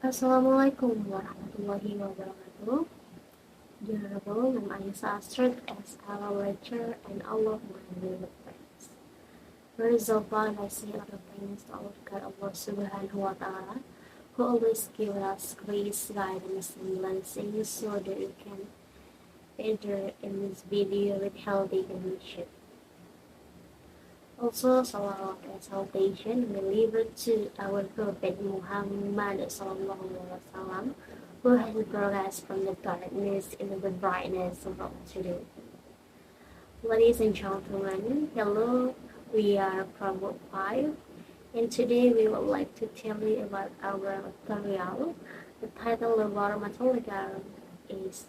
Assalamualaikum warahmatullahi wabarakatuh. Dear everyone, I am Astrid as our lecturer and all of my beloved friends. First of all, I say all the thanks to our God Allah Subhanahu wa Ta'ala, who always gives us grace, guidance, and blessings so that we can enter in this video with healthy condition. Also, salawat and salutation delivered to our Prophet Muhammad Sallallahu Alaihi Wasallam, who has brought us from the darkness into the brightness of today. Ladies and gentlemen, hello, we are Promo 5, and today we would like to tell you about our tutorial. The title of our material is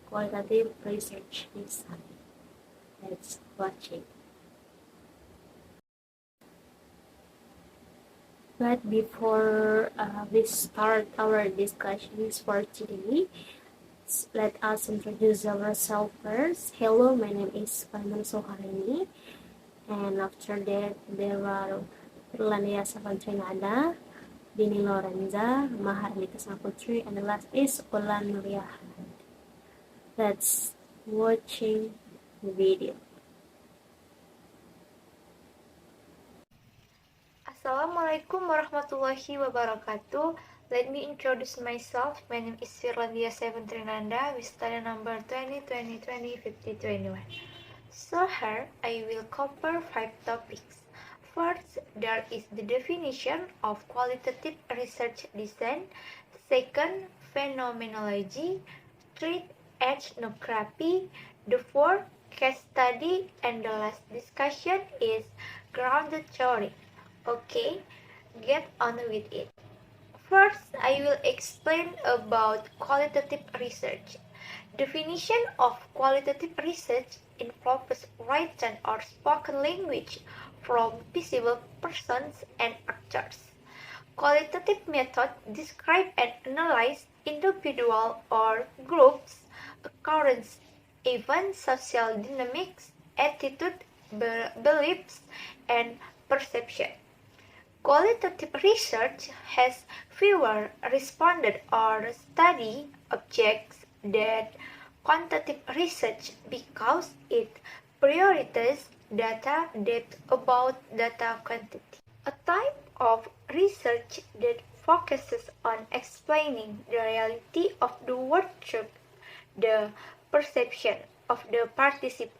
Qualitative Research Design. Let's watch it. But before we start our discussions for today, let us introduce ourselves first. Hello, my name is Paman Soharini, and after that there are Irlandia Savantrinada, Dini Lorenza, Maharlika Saputri, and the last is Ulan Nuria. Let's watching the video. Assalamualaikum warahmatullahi wabarakatuh. Let me introduce myself. My name is Irlandia Savantrinada with study number 2020-2020-5021. So here I will cover 5 topics. First, there is the definition of qualitative research design. Second, phenomenology. Third, ethnography. The fourth, case study. And the last discussion is grounded theory. Okay, get on with it. First, I will explain about qualitative research. Definition of qualitative research involves written or spoken language from visible persons and actors. Qualitative method describe and analyze individual or groups, occurrence, events, social dynamics, attitude, beliefs, and perception. Qualitative research has fewer responded or study objects than quantitative research because it prioritizes data depth about data quantity. A type of research that focuses on explaining the reality of the world through the perception of the participant.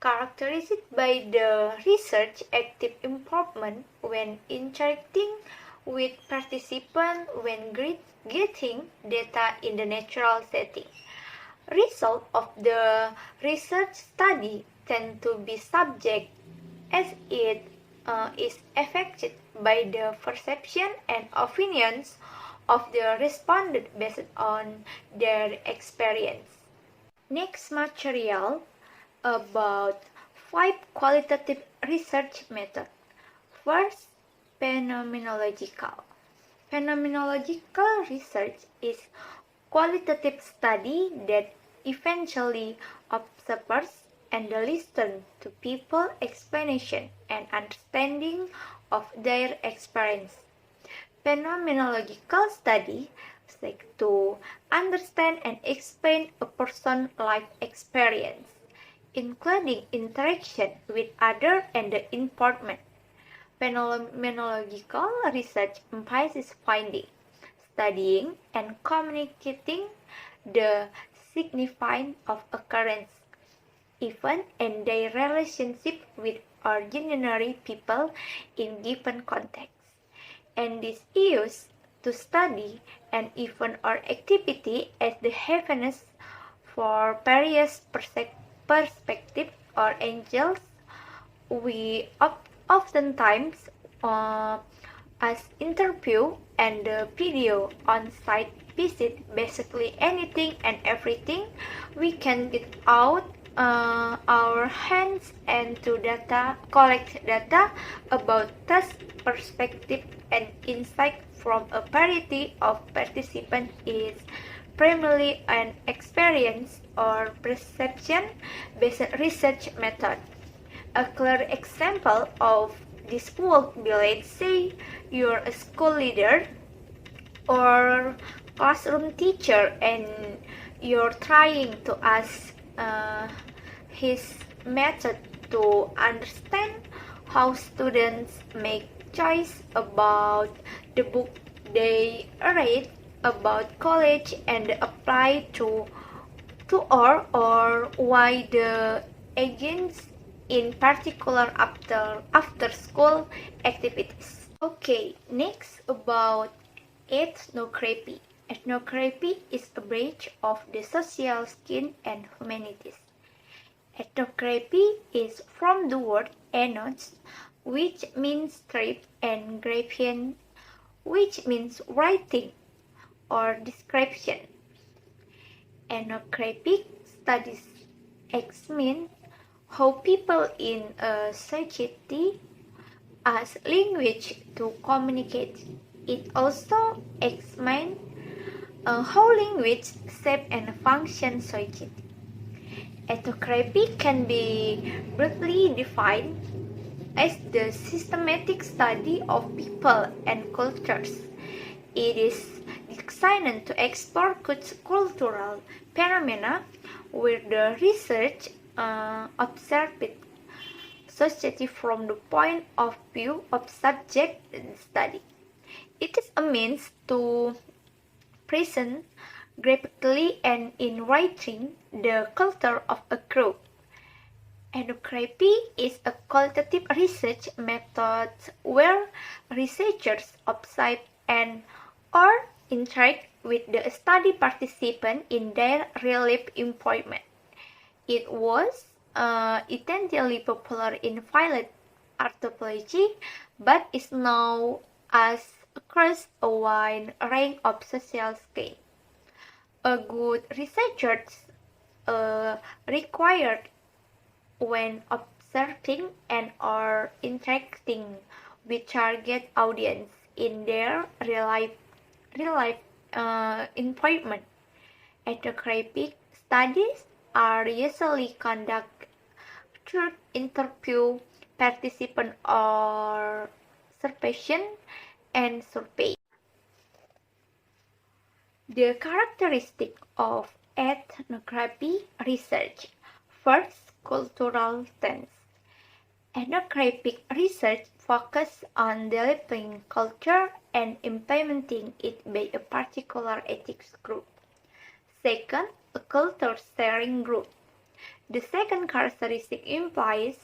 Characterized by the research active involvement when interacting with participants when getting data in the natural setting. Results of the research study tend to be subject as it is affected by the perception and opinions of the respondent based on their experience. Next material about 5 qualitative research methods. First, phenomenological. Phenomenological research is qualitative study that eventually observes and listens to people's explanation and understanding of their experience. Phenomenological study seeks to understand and explain a person's life experience, including interaction with others and the environment. Phenomenological research emphasizes finding, studying, and communicating the significance of occurrence, events, and their relationship with ordinary people in given contexts. And this is used to study an event or activity as the evidence for various perspectives or angles. We oftentimes as interview and video on-site visit, basically anything and everything we can get out our hands and to collect data about task, perspective, and insight from a variety of participants is primarily an experience or perception-based research method. A clear example of this would be, let's say, you're a school leader or classroom teacher and you're trying to ask his method to understand how students make choice about the book they read about college and apply to or why the agents in particular after school activities. Okay, next about ethnography. Ethnography is a branch of the social science and humanities. Ethnography is from the word ethnos, which means tribe, and graphian, which means writing or description. Ethnographic studies examine how people in a society use language to communicate. It also examines how language shape and function society. Ethnography can be briefly defined as the systematic study of people and cultures. It is designed to explore cultural phenomena where the research observed society from the point of view of subject study. It is a means to present graphically and in writing the culture of a group. Ethnography is a qualitative research method where researchers observe and or interact with the study participant in their real-life environment. It was intensely popular in field anthropology, but is now as across a wide range of social scales. A good researcher required when observing and or interacting with target audience in their real life environment. Ethnographic studies are usually conducted through interview participant or observation and survey. The characteristic of ethnography research. First, cultural tense. Ethnographic research focuses on developing culture and implementing it by a particular ethics group. Second, a culture sharing group. The second characteristic implies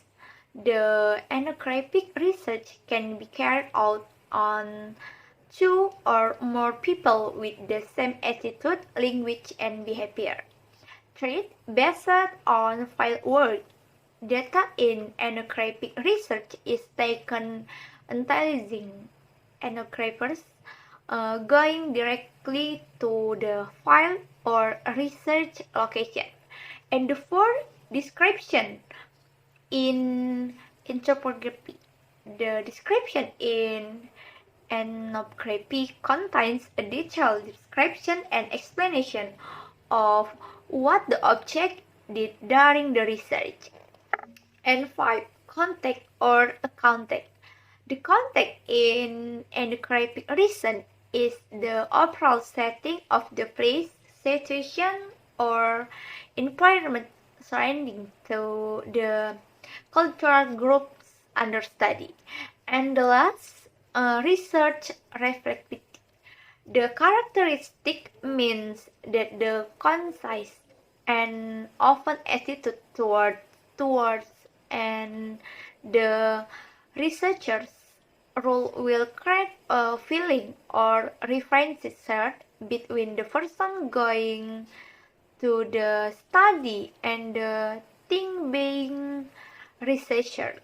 the ethnographic research can be carried out on two or more people with the same attitude, language, and behavior. Third, based on fieldwork data in ethnographic research is taken intelligent ethnographers going directly to the field or research location. And the fourth, description in anthropography. The description in ethnography contains a detailed description and explanation of what the object did during the research. And 5. Context or context. The context in ethnographic research is the overall setting of the place, situation, or environment surrounding to the cultural groups under study. And the last, research reflectivity. The characteristic means that the concise and often attitude towards and the researcher's role will create a feeling or reference shared between the person going to the study and the thing being researched.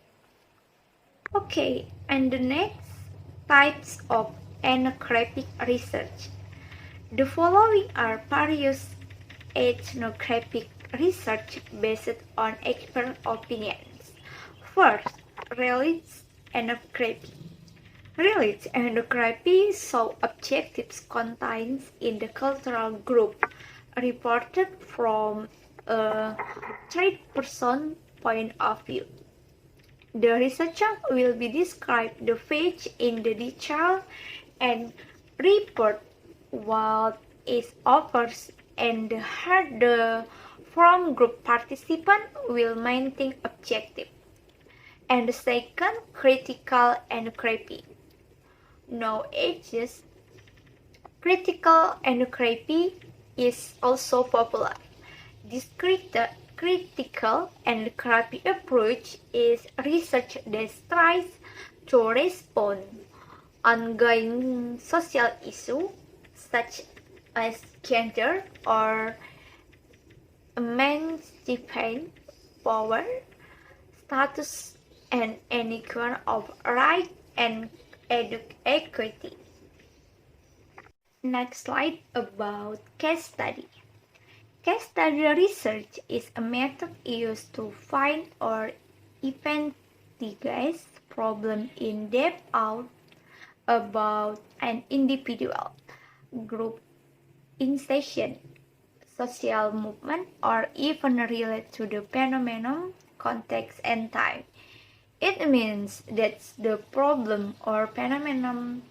Okay, and the next types of ethnographic research. The following are various ethnographic research based on expert opinions. First, religious ethnography. Religious ethnography shows objectives contained in the cultural group reported from a third person point of view. The researcher will be described the phase in the detail and report what is offers and how the from group participant will maintain objective. And the second, critical and creepy. No ages. Critical and creepy is also popular. This critical and creepy approach is research that tries to respond ongoing social issues such as gender or emancipation, power, status, and any kind of right and equity. Next slide about case study. Case study research is a method used to find or investigate problem in depth out about an individual, group, institution, social movement, or even related to the phenomenon, context, and time. It means that the problem or phenomenon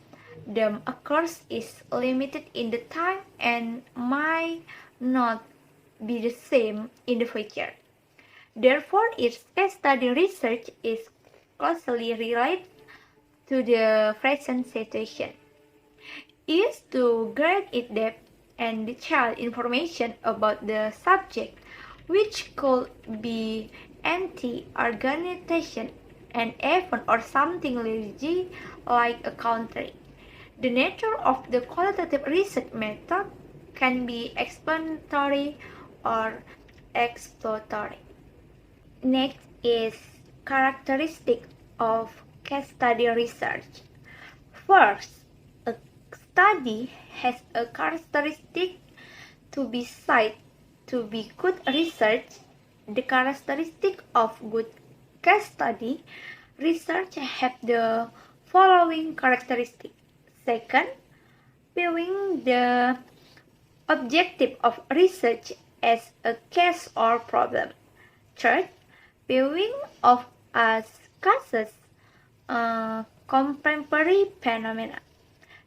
that occurs is limited in the time and might not be the same in the future. Therefore, its case study research is closely related to the present situation. Used to grade in depth and detailed information about the subject, which could be anti-organization, an event, or something legit like a country. The nature of the qualitative research method can be explanatory or exploratory. Next is characteristic of case study research. First, a study has a characteristic to be cited to be good research. The characteristic of good case study research have the following characteristic. Second, viewing the objective of research as a case or problem. Third, viewing of as causes contemporary phenomena.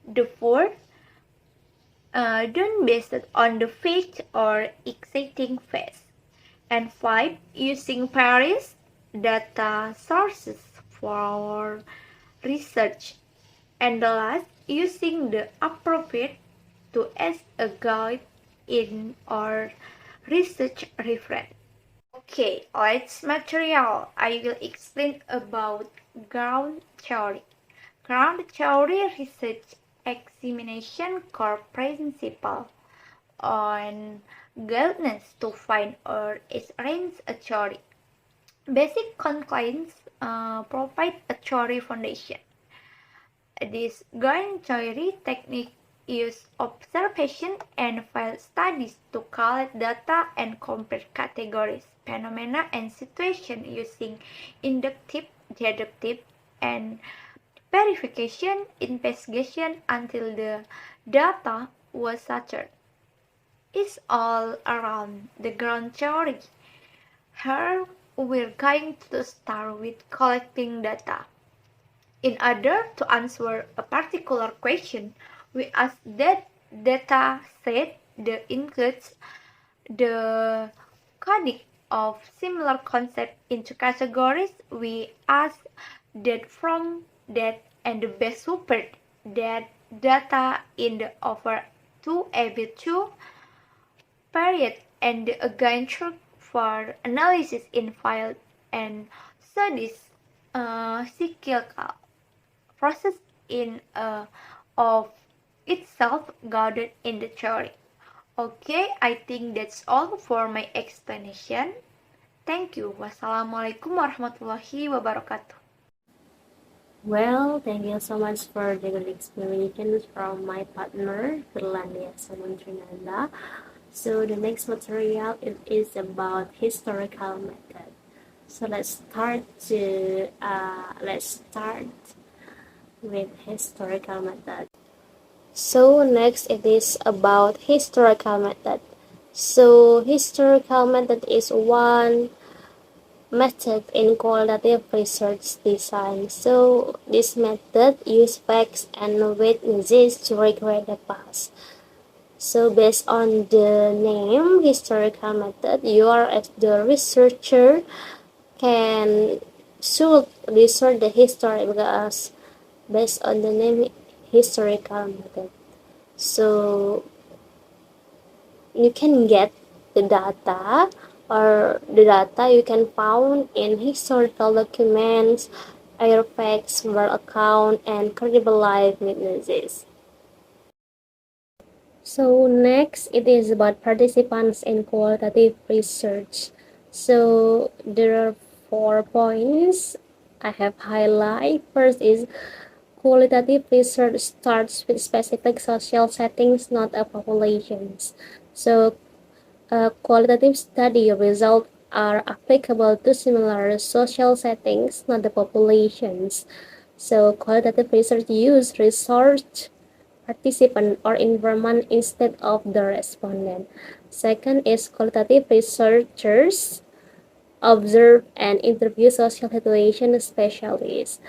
The fourth, done based on the fact or existing facts. And five, using various data sources for research. And the last, using the appropriate to as a guide in our research reference. Okay, let's material. I will explain about ground theory. Ground theory research examination core principle on guidance to find or arrange a theory. Basic conclusions provide a theory foundation. This ground theory technique use observation and field studies to collect data and compare categories, phenomena, and situations using inductive, deductive, and verification investigation until the data was settled. It's all around the ground theory. Here we're going to start with collecting data. In order to answer a particular question, we ask that data set that includes the coding of similar concepts into categories. We ask that from that and the best support that data in the over 2 period and again check for analysis in file and studies cyclical process in of itself gathered in the theory. Okay, I think that's all for my explanation. Thank you. Wassalamualaikum warahmatullahi wabarakatuh. Well, thank you so much for the good explanations from my partner, Firlandia Samantrinanda. So the next material is about historical method. So let's start with historical method. So next it is about historical method. So historical method is one method in qualitative research design. So this method uses facts and witnesses to recreate the past. So based on the name historical method, you are as the researcher can should research the history because based on the name historical method. So you can get the data or the data you can found in historical documents, artifacts, oral account, and credible life witnesses. So next it is about participants in qualitative research. So there are 4 points I have highlighted. First is qualitative research starts with specific social settings, not a populations. So qualitative study results are applicable to similar social settings, not the populations. So qualitative research use research participant or environment instead of the respondent. Second is qualitative researchers observe and interview social situation specialists.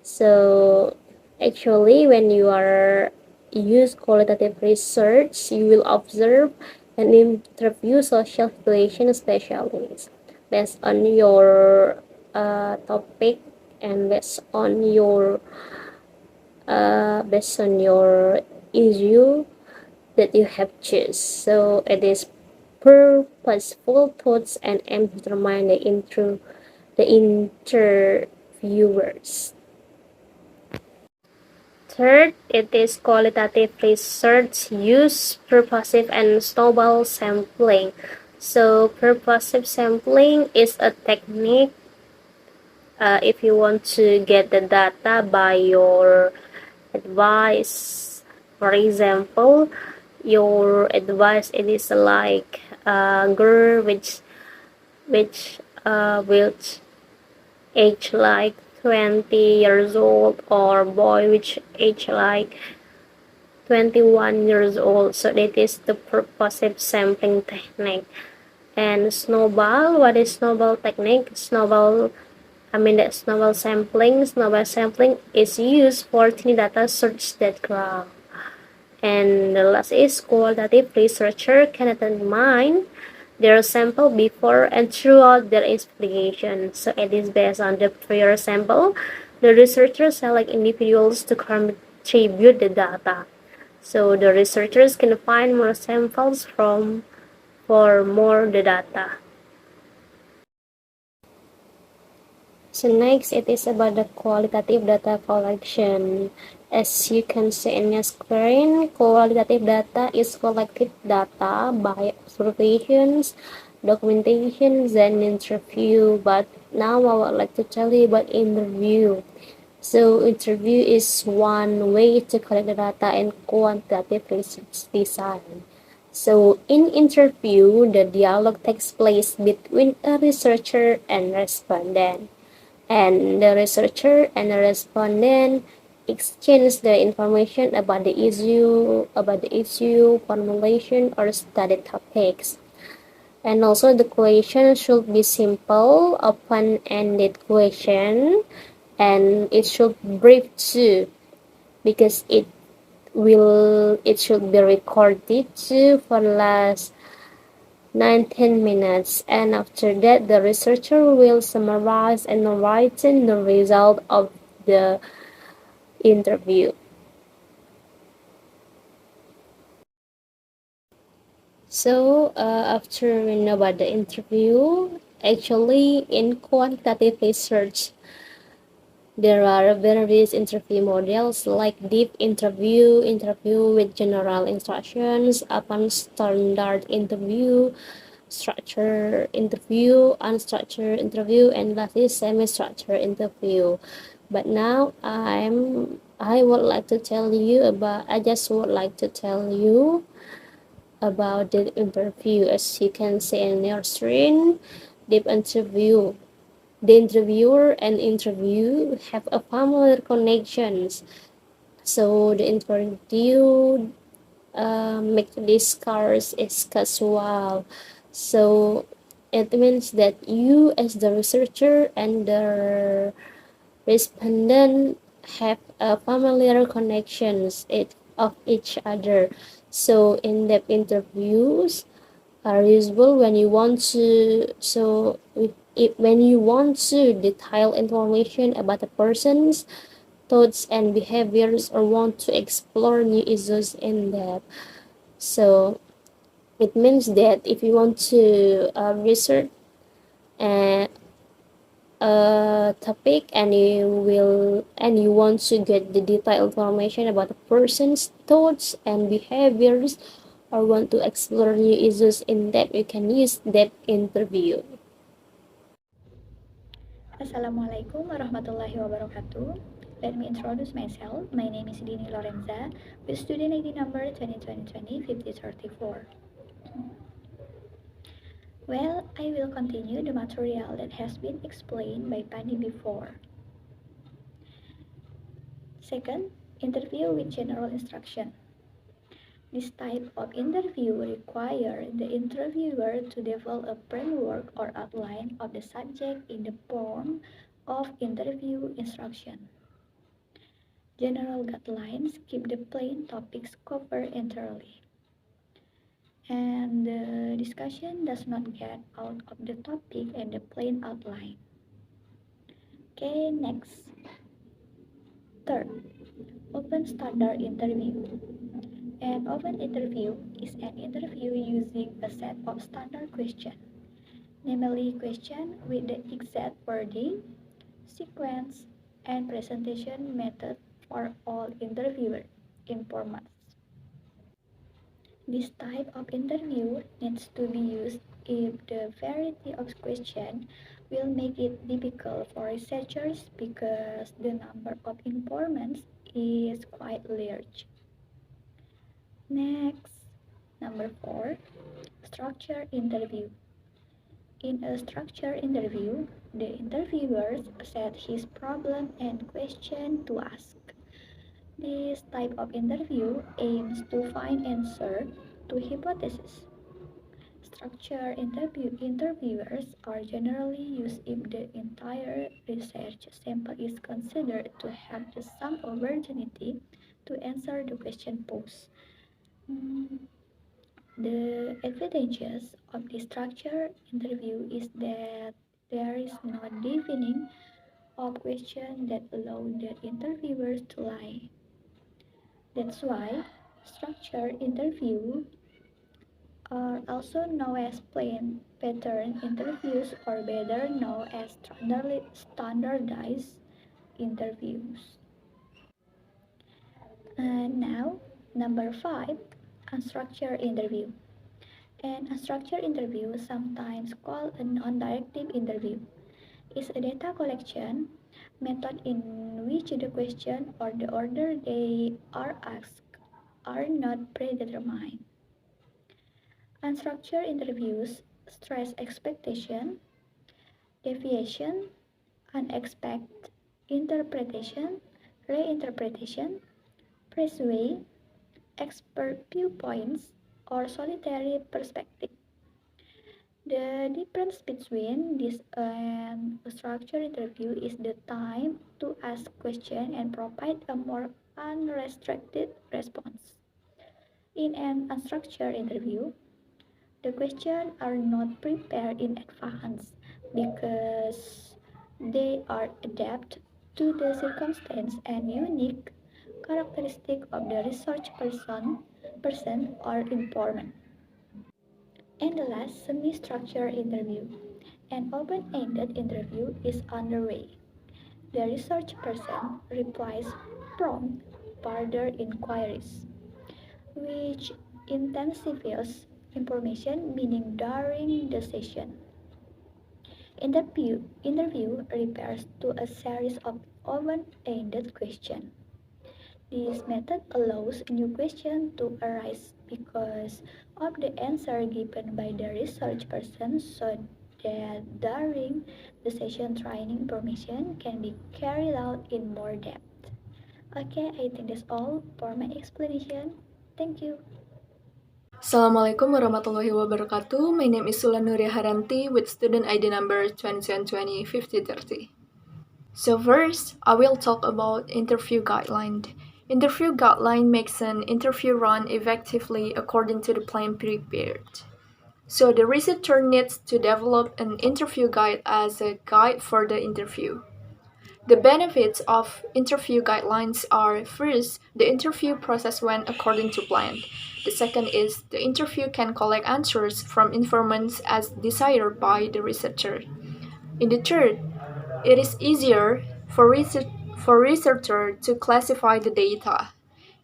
So actually when you are use qualitative research, you will observe and interview social situation specialists based on your topic and based on your issue that you have choose. So it is purposeful thoughts and aim to determine the interviewers. Third, it is qualitative research use purposive and snowball sampling. So purposive sampling is a technique if you want to get the data by your advice. For example, your advice it is like a girl which age like 20 years old or boy which age like 21 years old. So that is the purposive sampling technique. And snowball, what is snowball technique? Snowball sampling is used for tiny data search that grow. And the last is qualitative researcher can determine their sample before and throughout their investigation. So it is based on the prior sample. The researchers select individuals to contribute the data. So the researchers can find more samples for more the data. So next it is about the qualitative data collection. As you can see in your screen, qualitative data is collected data by observations, documentations, and interview. But now I would like to tell you about interview. So interview is one way to collect the data in quantitative research design. So in interview, the dialogue takes place between a researcher and respondent, and the researcher and the respondent exchange the information about the issue, formulation, or study topics. And also the question should be simple, open-ended question, and it should brief too, because it should be recorded too for the last 19 minutes, and after that the researcher will summarize and write in the result of the interview. So after we know about the interview, actually in quantitative research there are various interview models like deep interview, interview with general instructions, upon standard interview, structured interview, unstructured interview, and lastly semi-structured interview. But now I just would like to tell you about the interview. As you can see in your screen, deep interview. The interviewer and interview have a familiar connections. So the interview make discourse is casual. So it means that you as the researcher and the respondent have a familiar connections of each other. So in-depth interviews are useful when you want to when you want to detail information about a person's thoughts and behaviors or want to explore new issues in depth. So it means that if you want to research uh, a topic and you want to get the detailed information about a person's thoughts and behaviors or want to explore new issues in depth, you can use that interview. Assalamualaikum warahmatullahi wabarakatuh. Let me introduce myself. My name is Dini Lorenza with student ID number 2020-5034. Well, I will continue the material that has been explained by Pani before. Second, interview with general instruction. This type of interview requires the interviewer to develop a framework or outline of the subject in the form of interview instruction. General guidelines keep the plain topics covered entirely, and the discussion does not get out of the topic and the plain outline. Okay, next. Third, open standard interview. An open interview is an interview using a set of standard questions, namely questions with the exact wording, sequence, and presentation method for all interviewer informants. This type of interview needs to be used if the variety of questions will make it difficult for researchers because the number of informants is quite large. Next, number 4, structure interview. In a structured interview, the interviewer set his problem and question to ask. This type of interview aims to find answer to hypotheses. Structured interviewers are generally used if the entire research sample is considered to have some opportunity to answer the question posed. Mm, The advantages of the structured interview is that there is no defining of questions that allow the interviewers to lie. That's why structured interview are also known as plain pattern interviews or better known as standardized interviews. And now, number 5, unstructured interview. An unstructured interview, sometimes called a non-directive interview, is a data collection method in which the question or the order they are asked are not predetermined. Unstructured interviews stress expectation, deviation, unexpected interpretation, reinterpretation, persuade, expert viewpoints, or solitary perspective. The difference between this and a structured interview is the time to ask questions and provide a more unrestricted response. In an unstructured interview, the questions are not prepared in advance because they are adapted to the circumstance and unique characteristic of the research person or informant. And the last, semi-structured interview. An open-ended interview is underway. The research person replies prompt further inquiries, which intensifies information meaning during the session. Interview refers to a series of open-ended questions. This method allows new questions to arise because of the answer given by the research person so that during the session training information can be carried out in more depth. Okay, I think that's all for my explanation. Thank you. Assalamualaikum warahmatullahi wabarakatuh. My name is Sulan Nuria Haranti with student ID number 2020-5030. So first, I will talk about interview guideline. Interview guideline makes an interview run effectively according to the plan prepared. So the researcher needs to develop an interview guide as a guide for the interview. The benefits of interview guidelines are: first, the interview process went according to plan. The second is the interview can collect answers from informants as desired by the researcher. In the third, it is easier for researcher to classify the data.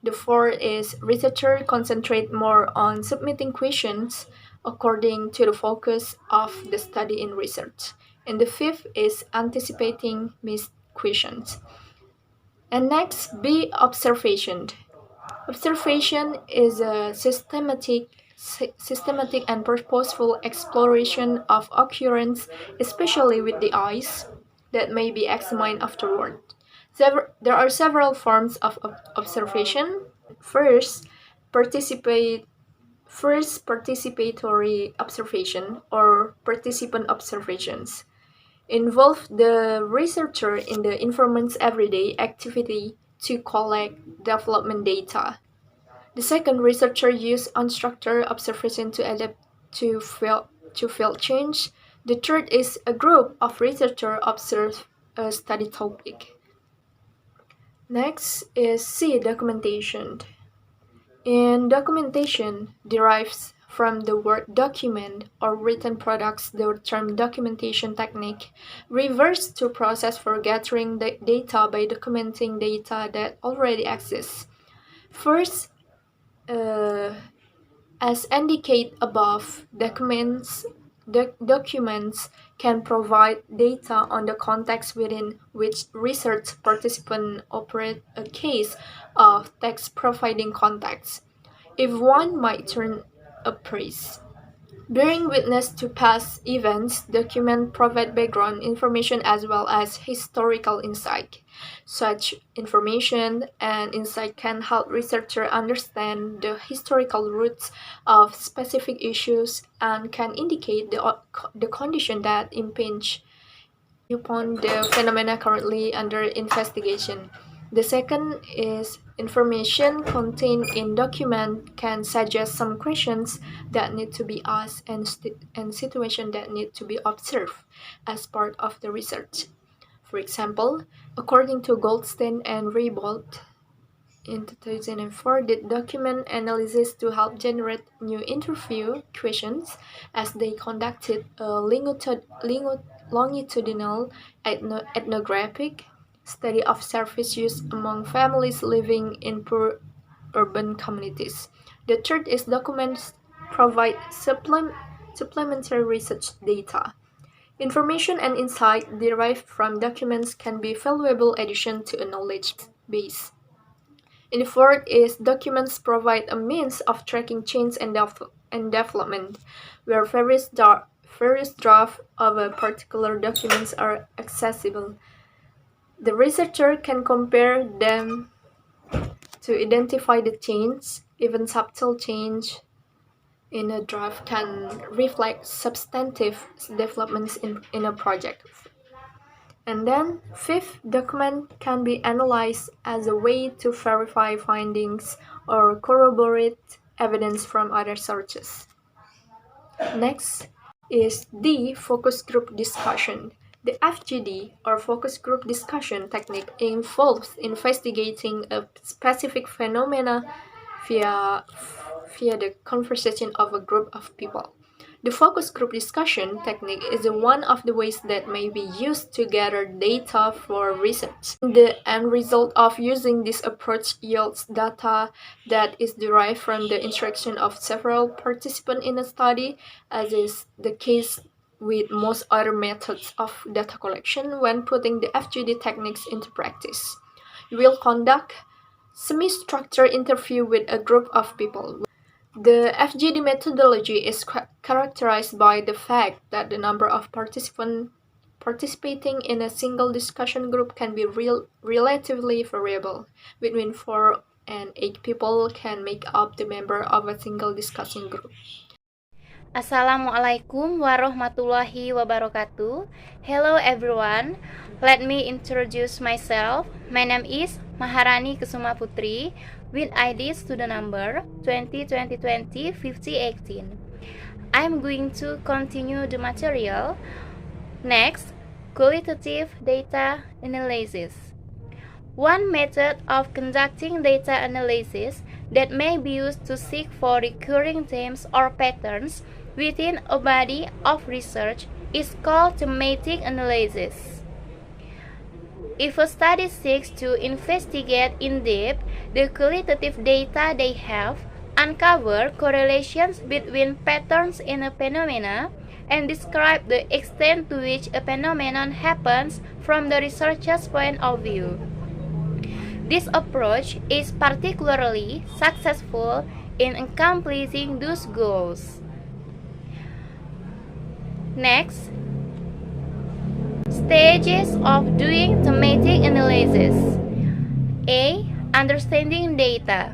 The fourth is researcher concentrate more on submitting questions according to the focus of the study in research. And the fifth is anticipating missed questions. And next, B, observation. Observation is a systematic and purposeful exploration of occurrence, especially with the eyes, that may be examined afterward. There are several forms of observation. First, participatory observation or participant observations involve the researcher in the informant's everyday activity to collect development data. The second, researcher use unstructured observation to adapt to field change. The third is a group of researchers observe a study topic. Next is C, documentation. In documentation derives from the word document or written products. The term documentation technique refers to process for gathering the data by documenting data that already exists. First, as indicated above, documents can provide data on the context within which research participants operate, a case of text providing context, if one might turn a praise. Bearing witness to past events, documents provide background information as well as historical insight. Such information and insight can help researchers understand the historical roots of specific issues and can indicate the condition that impinge upon the phenomena currently under investigation. The second is information contained in document can suggest some questions that need to be asked and situations that need to be observed as part of the research. For example, according to Goldstein and Raybould, in 2004, did document analysis to help generate new interview questions as they conducted a longitudinal ethnographic study of service use among families living in poor urban communities. The third is documents provide supplementary research data. Information and insight derived from documents can be valuable addition to a knowledge base. And the fourth is documents provide a means of tracking change and development, where various drafts of a particular documents are accessible. The researcher can compare them to identify the change. Even subtle change in a draft can reflect substantive developments in a project. And then, fifth, document can be analyzed as a way to verify findings or corroborate evidence from other sources. Next is D, focus group discussion. The FGD, or focus group discussion technique, involves investigating a specific phenomena via the conversation of a group of people. The focus group discussion technique is one of the ways that may be used to gather data for research. The end result of using this approach yields data that is derived from the interaction of several participants in a study, as is the case with most other methods of data collection when putting the FGD techniques into practice. You will conduct semi-structured interview with a group of people. The FGD methodology is characterized by the fact that the number of participants participating in a single discussion group can be relatively variable. Between 4 and 8 people can make up the member of a single discussion group. Assalamualaikum warahmatullahi wabarakatuh. Hello everyone. Let me introduce myself. My name is Maharani Kusuma Putri with ID student number 2020205018. I'm going to continue the material. Next, qualitative data analysis. One method of conducting data analysis that may be used to seek for recurring themes or patterns within a body of research is called thematic analysis. If a study seeks to investigate in depth the qualitative data they have, uncover correlations between patterns in a phenomena, and describe the extent to which a phenomenon happens from the researcher's point of view. This approach is particularly successful in accomplishing those goals. Next, stages of doing thematic analysis. A. Understanding data.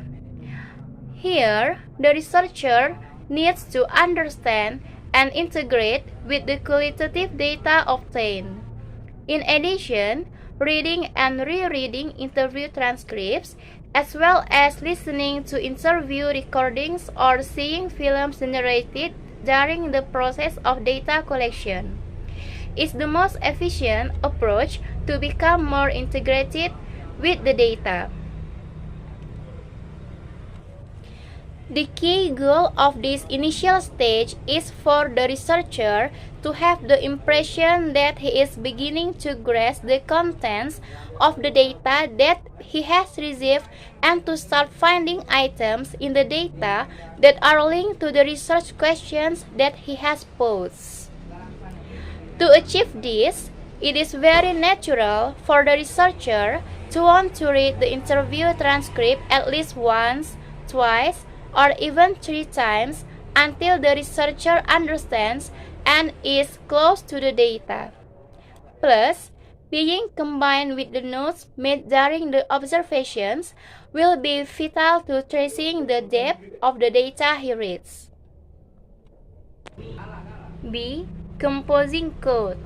Here, the researcher needs to understand and integrate with the qualitative data obtained. In addition, reading and rereading interview transcripts, as well as listening to interview recordings or seeing films generated during the process of data collection, is the most efficient approach to become more integrated with the data. The key goal of this initial stage is for the researcher to have the impression that he is beginning to grasp the contents of the data that he has received and to start finding items in the data that are linked to the research questions that he has posed. To achieve this, it is very natural for the researcher to want to read the interview transcript at least once, twice, or even 3 times until the researcher understands and is close to the data. Plus, being combined with the notes made during the observations will be vital to tracing the depth of the data he reads. B. Composing code.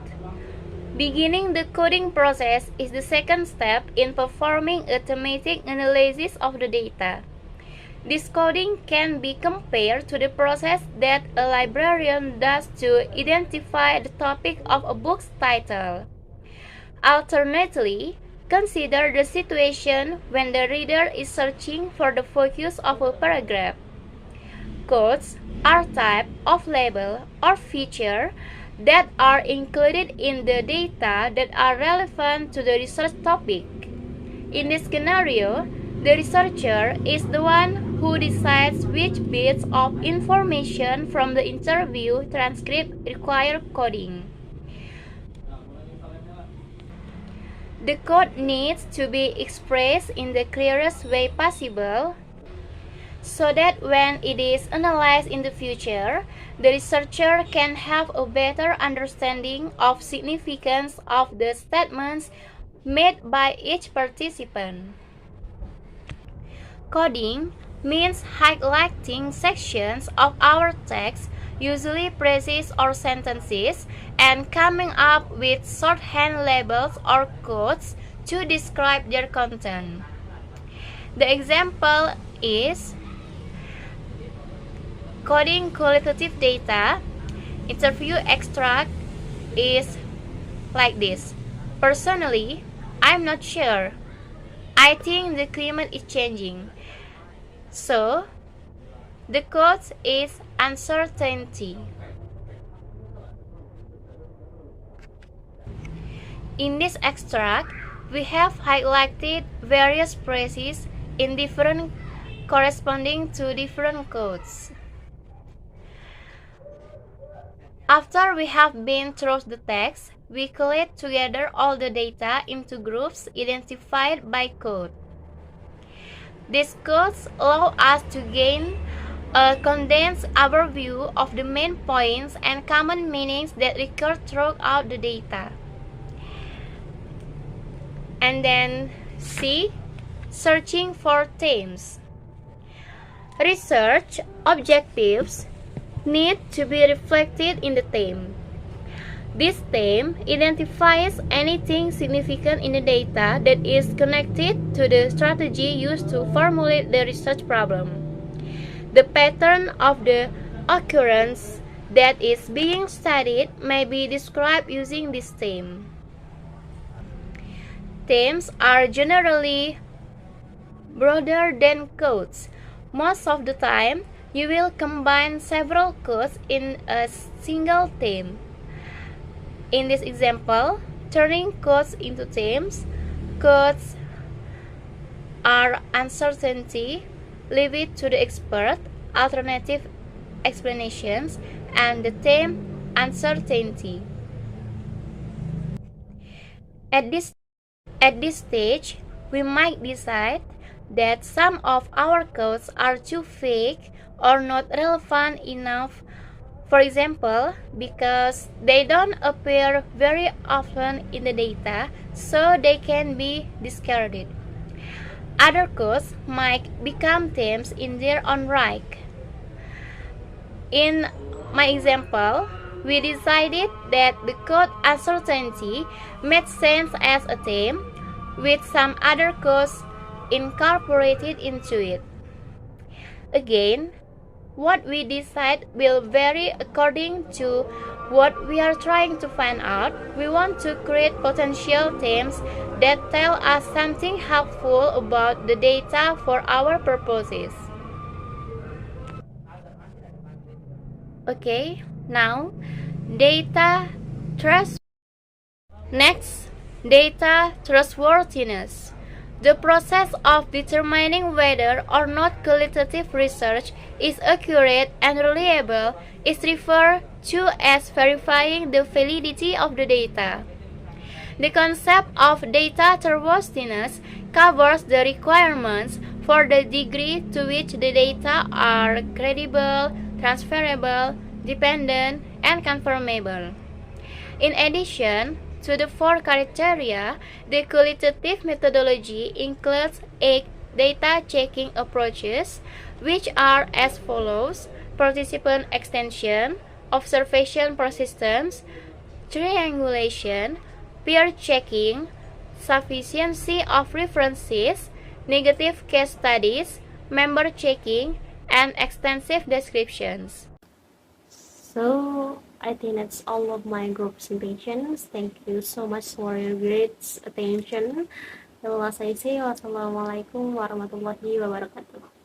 Beginning the coding process is the second step in performing a thematic analysis of the data. This coding can be compared to the process that a librarian does to identify the topic of a book's title. Alternately, consider the situation when the reader is searching for the focus of a paragraph. Codes are type of label or feature that are included in the data that are relevant to the research topic. In this scenario, the researcher is the one who decides which bits of information from the interview transcript require coding. The code needs to be expressed in the clearest way possible so that when it is analyzed in the future, the researcher can have a better understanding of significance of the statements made by each participant. Coding means highlighting sections of our text, usually phrases or sentences, and coming up with shorthand labels or codes to describe their content. The example is coding qualitative data. Interview extract is like this. Personally, I'm not sure. I think the climate is changing. So, the code is uncertainty. In this extract, we have highlighted various phrases in different corresponding to different codes. After we have been through the text, we collate together all the data into groups identified by code. These codes allow us to gain a condensed overview of the main points and common meanings that recur throughout the data. And then C. Searching for themes. Research objectives need to be reflected in the theme. This theme identifies anything significant in the data that is connected to the strategy used to formulate the research problem. The pattern of the occurrence that is being studied may be described using this theme. Themes are generally broader than codes. Most of the time, you will combine several codes in a single theme. In this example, turning codes into themes, codes are uncertainty, leave it to the expert, alternative explanations, and the theme uncertainty. At this stage, we might decide that some of our codes are too vague or not relevant enough, for example, because they don't appear very often in the data, so they can be discarded. Other codes might become themes in their own right. In my example, we decided that the code uncertainty made sense as a theme, with some other codes incorporated into it. Again, what we decide will vary according to what we are trying to find out. We want to create potential themes that tell us something helpful about the data for our purposes. Okay, now data trust. Next, data trustworthiness. The process of determining whether or not qualitative research is accurate and reliable is referred to as verifying the validity of the data. The concept of data trustworthiness covers the requirements for the degree to which the data are credible, transferable, dependent, and confirmable. In addition to the four criteria, the qualitative methodology includes 8 data checking approaches, which are as follows: participant extension, observation persistence, triangulation, peer checking, sufficiency of references, negative case studies, member checking, and extensive descriptions. So I think that's all of my group presentations. Thank you so much for your great attention. Saya say wassalamualaikum warahmatullahi wabarakatuh.